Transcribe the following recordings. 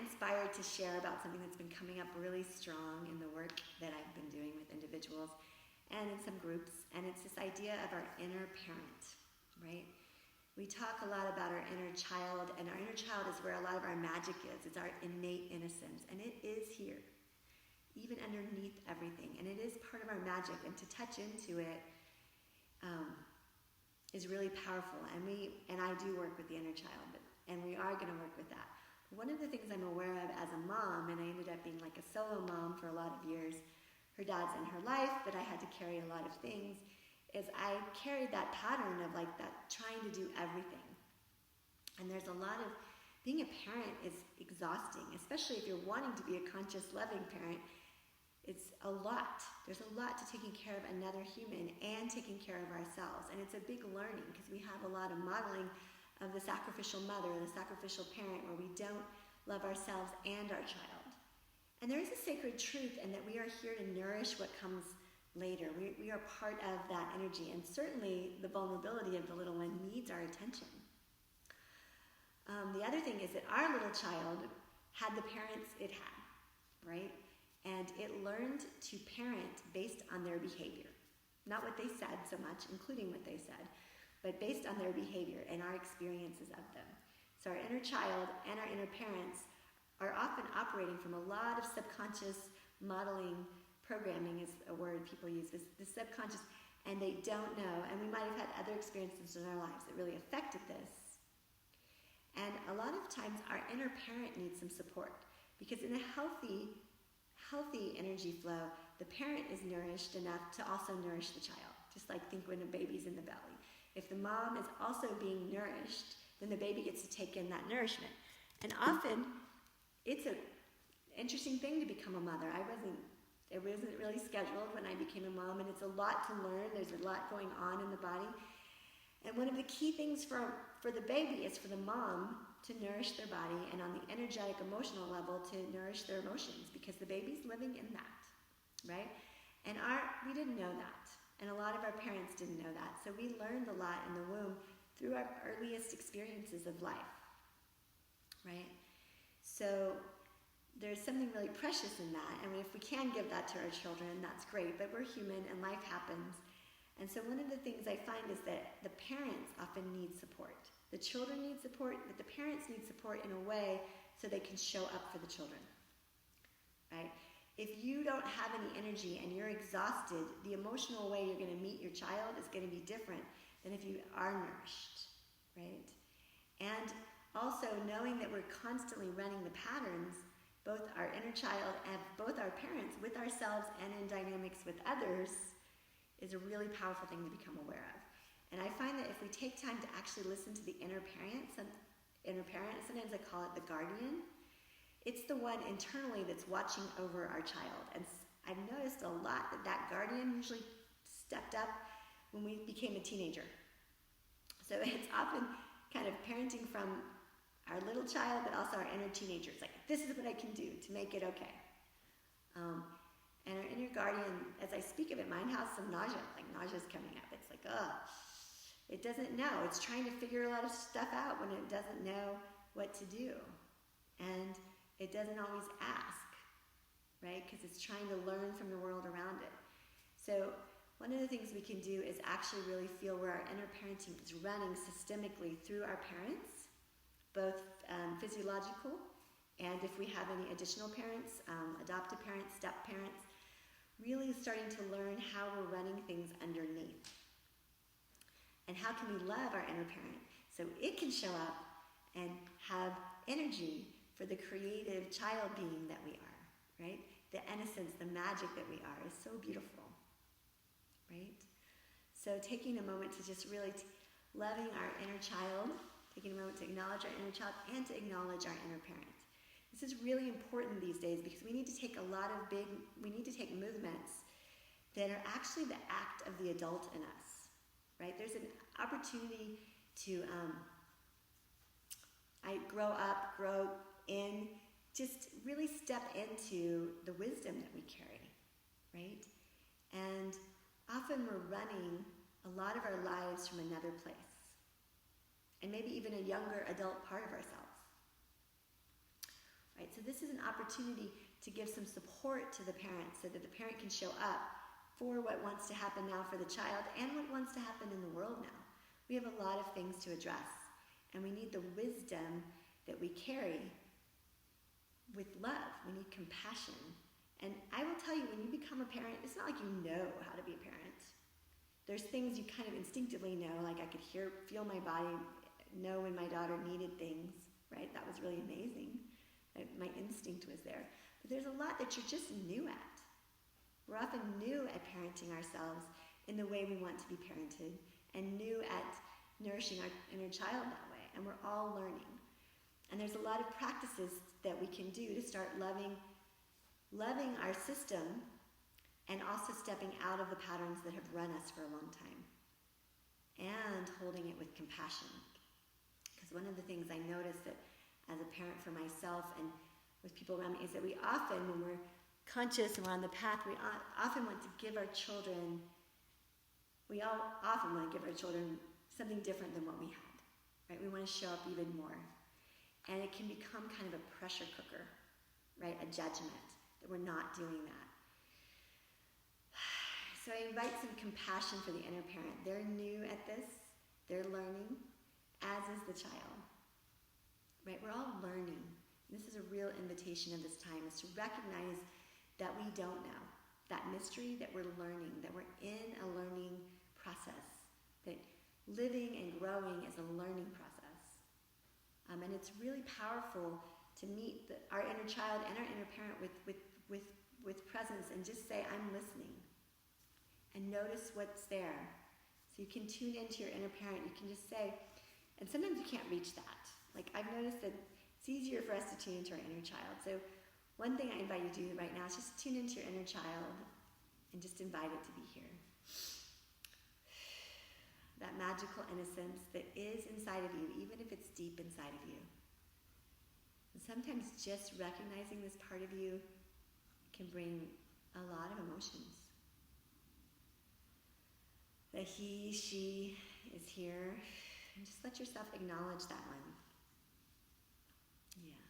inspired to share about something that's been coming up really strong in the work that I've been doing with individuals and in some groups, and it's this idea of our inner parent, right? We talk a lot about our inner child, and our inner child is where a lot of our magic is. It's our innate innocence, and it is here, even underneath everything, and it is part of our magic, and to touch into it is really powerful, and I do work with the inner child, and we are going to work with that. One of the things I'm aware of as a mom, and I ended up being like a solo mom for a lot of years, her dad's in her life, but I had to carry a lot of things, is I carried that pattern of like that trying to do everything. And there's a lot of, being a parent is exhausting, especially if you're wanting to be a conscious, loving parent. It's a lot. There's a lot to taking care of another human and taking care of ourselves. And it's a big learning because we have a lot of modeling of the sacrificial mother, the sacrificial parent, where we don't love ourselves and our child. And there is a sacred truth in that we are here to nourish what comes later. We are part of that energy, and certainly the vulnerability of the little one needs our attention. The other thing is that our little child had the parents it had, right? And it learned to parent based on their behavior. Not what they said so much, including what they said, but based on their behavior and our experiences of them. So our inner child and our inner parents are often operating from a lot of subconscious modeling. Programming is a word people use, the subconscious, and they don't know, and we might have had other experiences in our lives that really affected this. And a lot of times our inner parent needs some support, because in a healthy energy flow, the parent is nourished enough to also nourish the child, just like think when a baby's in the belly. If the mom is also being nourished, then the baby gets to take in that nourishment. And often, it's an interesting thing to become a mother. It wasn't really scheduled when I became a mom, and it's a lot to learn. There's a lot going on in the body. And one of the key things for the baby is for the mom to nourish their body, and on the energetic, emotional level, to nourish their emotions, because the baby's living in that, right? And we didn't know that, and a lot of our parents didn't know that. So we learned a lot in the womb through our earliest experiences of life, right? So there's something really precious in that. I mean, if we can give that to our children, that's great, but we're human and life happens. And so one of the things I find is that the parents often need support. The children need support, but the parents need support in a way so they can show up for the children, right? If you don't have any energy and you're exhausted, the emotional way you're going to meet your child is going to be different than if you are nourished, right? And also knowing that we're constantly running the patterns, both our inner child and both our parents, with ourselves and in dynamics with others, is a really powerful thing to become aware of. And I find that if we take time to actually listen to the inner parent, sometimes I call it the guardian, it's the one internally that's watching over our child. And I've noticed a lot that guardian usually stepped up when we became a teenager. So it's often kind of parenting from our little child, but also our inner teenager. It's like, this is what I can do to make it okay. And our inner guardian, as I speak of it, mine has some nausea, like nausea's coming up. It's like, it doesn't know. It's trying to figure a lot of stuff out when it doesn't know what to do. And it doesn't always ask, right? Because it's trying to learn from the world around it. So one of the things we can do is actually really feel where our inner parenting is running systemically through our parents, both physiological, and if we have any additional parents, adoptive parents, step parents, really starting to learn how we're running things underneath. And how can we love our inner parent so it can show up and have energy for the creative child being that we are, right? The innocence, the magic that we are is so beautiful, right? So taking a moment to just really loving our inner child, taking a moment to acknowledge our inner child and to acknowledge our inner parent. This is really important these days because we need to take movements that are actually the act of the adult in us, right? There's an opportunity to grow in, just really step into the wisdom that we carry, right? And often we're running a lot of our lives from another place, and maybe even a younger adult part of ourselves. right? So this is an opportunity to give some support to the parent so that the parent can show up for what wants to happen now for the child and what wants to happen in the world now. We have a lot of things to address, and we need the wisdom that we carry with love. We need compassion. And I will tell you, when you become a parent, it's not like you know how to be a parent. There's things you kind of instinctively know, like I could feel my body, know when my daughter needed things, right? That was really amazing. My instinct was there. But there's a lot that you're just new at. We're often new at parenting ourselves in the way we want to be parented, and new at nourishing our inner child that way. And we're all learning. And there's a lot of practices that we can do to start loving our system, and also stepping out of the patterns that have run us for a long time, and holding it with compassion. Because one of the things I noticed that as a parent for myself and with people around me is that we often, when we're conscious and we're on the path, we often want to give our children, something different than what we had, right? We want to show up even more. And it can become kind of a pressure cooker, right? A judgment that we're not doing that. So I invite some compassion for the inner parent. They're new at this. They're learning, as is the child. Right? We're all learning. This is a real invitation of this time, is to recognize that we don't know. That mystery, that we're learning, that we're in a learning process. That living and growing is a learning process. And it's really powerful to meet our inner child and our inner parent with presence and just say, I'm listening. And notice what's there. So you can tune into your inner parent. You can just say, and sometimes you can't reach that. Like, I've noticed that it's easier for us to tune into our inner child. So one thing I invite you to do right now is just tune into your inner child and just invite it to be here. That magical innocence that is inside of you, even if it's deep inside of you. And sometimes just recognizing this part of you can bring a lot of emotions. That he, she is here. And just let yourself acknowledge that one. Yeah.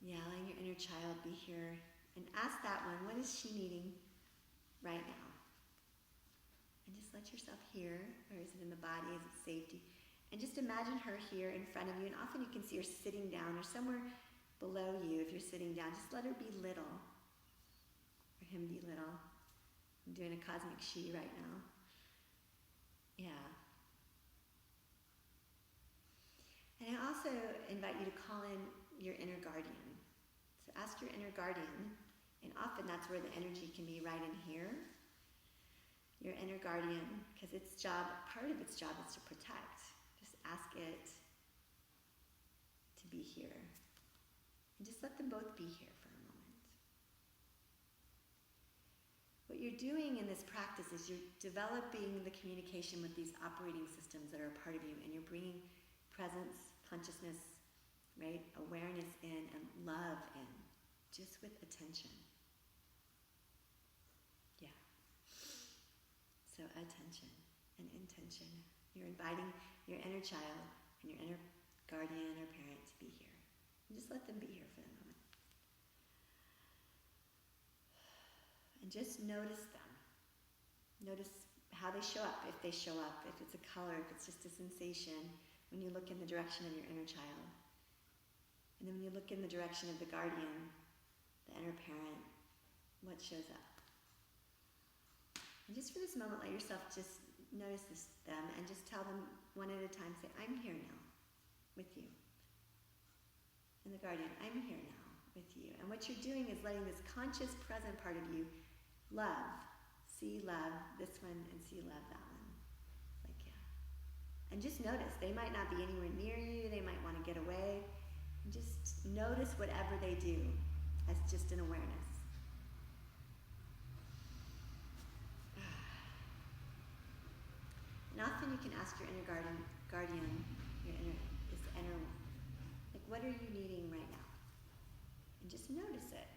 Yeah, letting your inner child be here. And ask that one, what is she needing right now? And just let yourself hear. Or is it in the body? Is it safety? And just imagine her here in front of you. And often you can see her sitting down or somewhere below you if you're sitting down. Just let her be little. Or him be little. I'm doing a cosmic she right now. Yeah. And I also invite you to call in your inner guardian. So ask your inner guardian, and often that's where the energy can be right in here. Your inner guardian, because part of its job is to protect. Just ask it to be here. And just let them both be here for a moment. What you're doing in this practice is you're developing the communication with these operating systems that are a part of you, and you're bringing presence, consciousness, right? Awareness in and love in, just with attention. Yeah. So attention and intention. You're inviting your inner child and your inner guardian or parent to be here. And just let them be here for a moment. And just notice them. Notice how they show up, if they show up, if it's a color, if it's just a sensation, when you look in the direction of your inner child. And then when you look in the direction of the guardian, the inner parent, what shows up? And just for this moment, let yourself just notice them and just tell them one at a time, say, I'm here now with you. And the guardian, I'm here now with you. And what you're doing is letting this conscious, present part of you love, see love this one and see love that one. Like, yeah. And just notice, they might not be anywhere near you, they might want to get away. And just notice whatever they do as just an awareness. And often you can ask your inner guardian, your inner, like, what are you needing right now? And just notice it.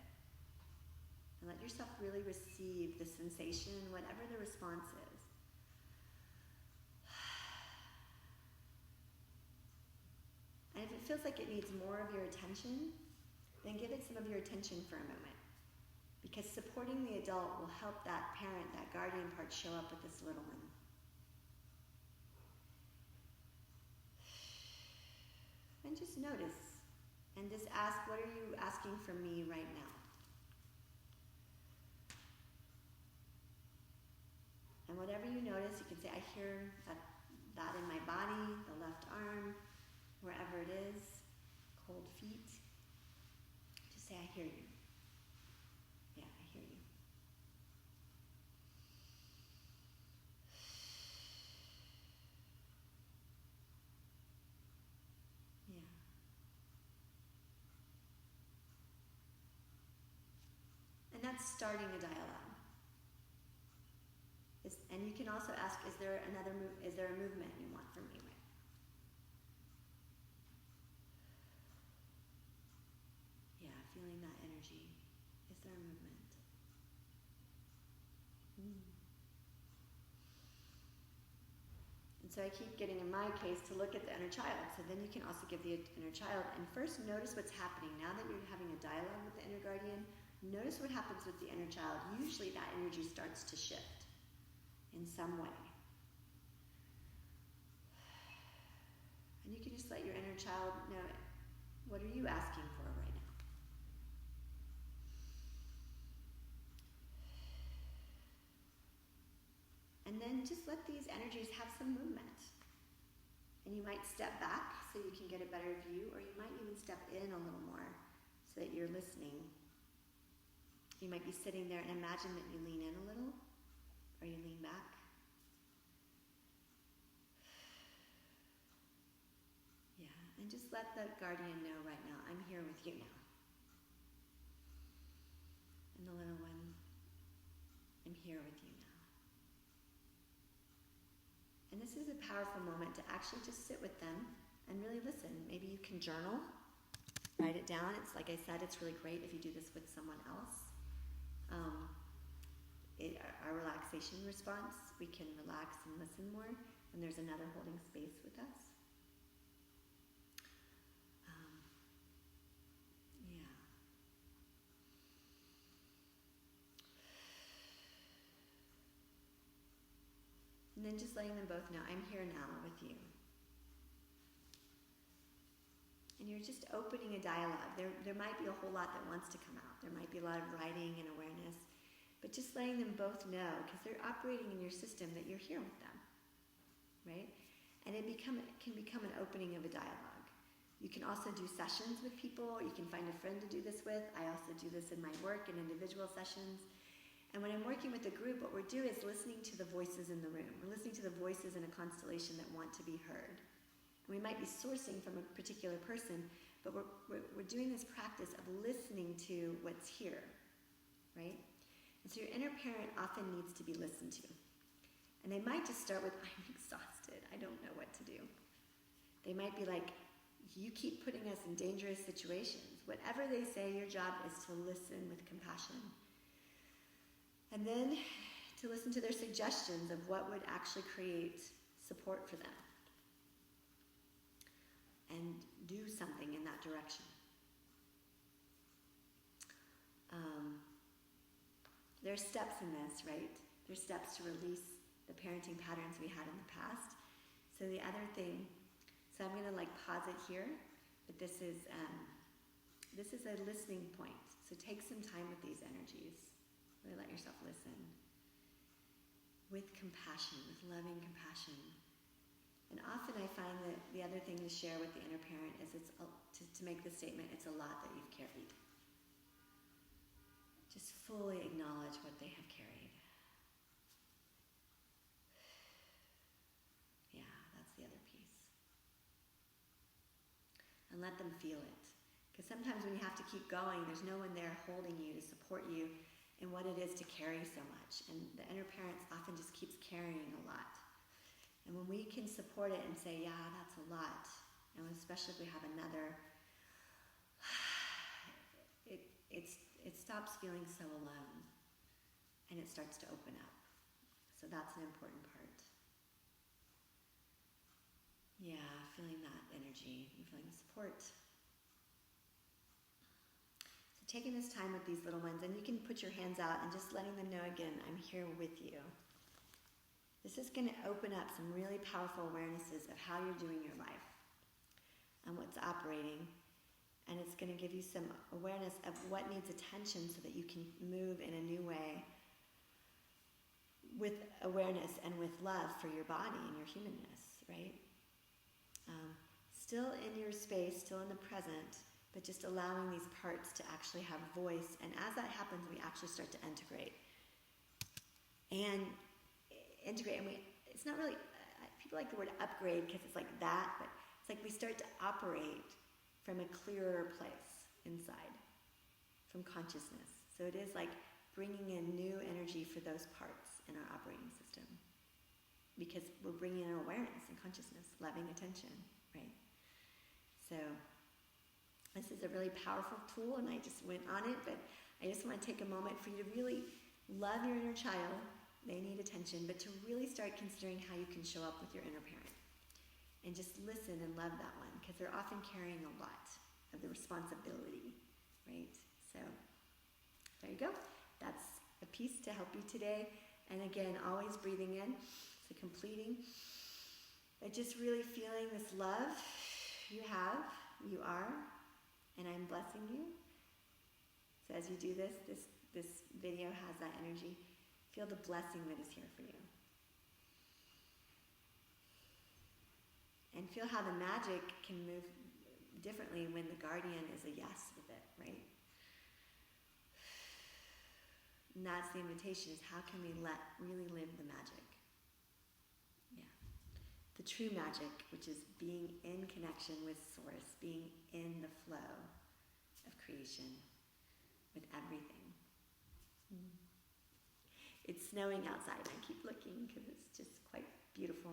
And let yourself really receive the sensation, whatever the response is. And if it feels like it needs more of your attention, then give it some of your attention for a moment. Because supporting the adult will help that parent, that guardian part, show up with this little one. And just notice. And just ask, what are you asking from me right now? And whatever you notice, you can say, I hear that in my body, the left arm, wherever it is, cold feet. Just say, I hear you. Yeah, I hear you. Yeah. And that's starting a dialogue. And you can also ask, is there a movement you want from me? Yeah, feeling that energy. Is there a movement? And so I keep getting, in my case, to look at the inner child. So then you can also give the inner child, and first notice what's happening. Now that you're having a dialogue with the inner guardian, notice what happens with the inner child. Usually that energy starts to shift in some way. And you can just let your inner child know, what are you asking for right now? And then just let these energies have some movement. And you might step back so you can get a better view, or you might even step in a little more so that you're listening. You might be sitting there and imagine that you lean in a little, or you lean back. And just let the guardian know right now, I'm here with you now. And the little one, I'm here with you now. And this is a powerful moment to actually just sit with them and really listen. Maybe you can journal, write it down. It's like I said, it's really great if you do this with someone else. Our relaxation response, we can relax and listen more when there's another holding space with us. And then just letting them both know, I'm here now with you. And you're just opening a dialogue. There might be a whole lot that wants to come out. There might be a lot of writing and awareness. But just letting them both know, because they're operating in your system, that you're here with them. Right? And it can become an opening of a dialogue. You can also do sessions with people. You can find a friend to do this with. I also do this in my work in individual sessions. And when I'm working with a group, what we're doing is listening to the voices in the room. We're listening to the voices in a constellation that want to be heard. And we might be sourcing from a particular person, but we're doing this practice of listening to what's here, right? And so your inner parent often needs to be listened to. And they might just start with, I'm exhausted, I don't know what to do. They might be like, you keep putting us in dangerous situations. Whatever they say, your job is to listen with compassion. And then to listen to their suggestions of what would actually create support for them. And do something in that direction. There's steps in this, right? There's steps to release the parenting patterns we had in the past. So the other thing, so I'm going to pause it here, but this is a listening point. So take some time with these energies. Really let yourself listen with compassion, with loving compassion. And often I find that the other thing to share with the inner parent is to make the statement, it's a lot that you've carried. Just fully acknowledge what they have carried. Yeah, that's the other piece. And let them feel it. Because sometimes when you have to keep going, there's no one there holding you to support you in what it is to carry so much. And the inner parent often just keeps carrying a lot. And when we can support it and say, yeah, that's a lot, and especially if we have another, it stops feeling so alone, and it starts to open up. So that's an important part. Yeah. feeling that energy. You're feeling the support. So taking this time with these little ones, and you can put your hands out and just letting them know again, I'm here with you. This is going to open up some really powerful awarenesses of how you're doing your life and what's operating. And it's going to give you some awareness of what needs attention so that you can move in a new way with awareness and with love for your body and your humanness, right? Still in your space, still in the present, but just allowing these parts to actually have voice. And as that happens, we actually start to integrate. And it's not really, people like the word upgrade because it's like that, but it's like we start to operate from a clearer place inside, from consciousness. So it is like bringing in new energy for those parts in our operating system, because we're bringing in awareness and consciousness, loving attention, right? So this is a really powerful tool, and I just went on it, but I just want to take a moment for you to really love your inner child. They need attention, but to really start considering how you can show up with your inner parent. And just listen and love that one, because they're often carrying a lot of the responsibility, right? So there you go. That's a piece to help you today. And again, always breathing in, so completing. But just really feeling this love you have, you are, and I'm blessing you. So as you do this video has that energy. Feel the blessing that is here for you. And feel how the magic can move differently when the guardian is a yes with it, right? And that's the invitation, is how can we really live the magic? Yeah. The true magic, which is being in connection with Source, being in the flow of creation with everything. It's snowing outside. I keep looking because it's just quite beautiful.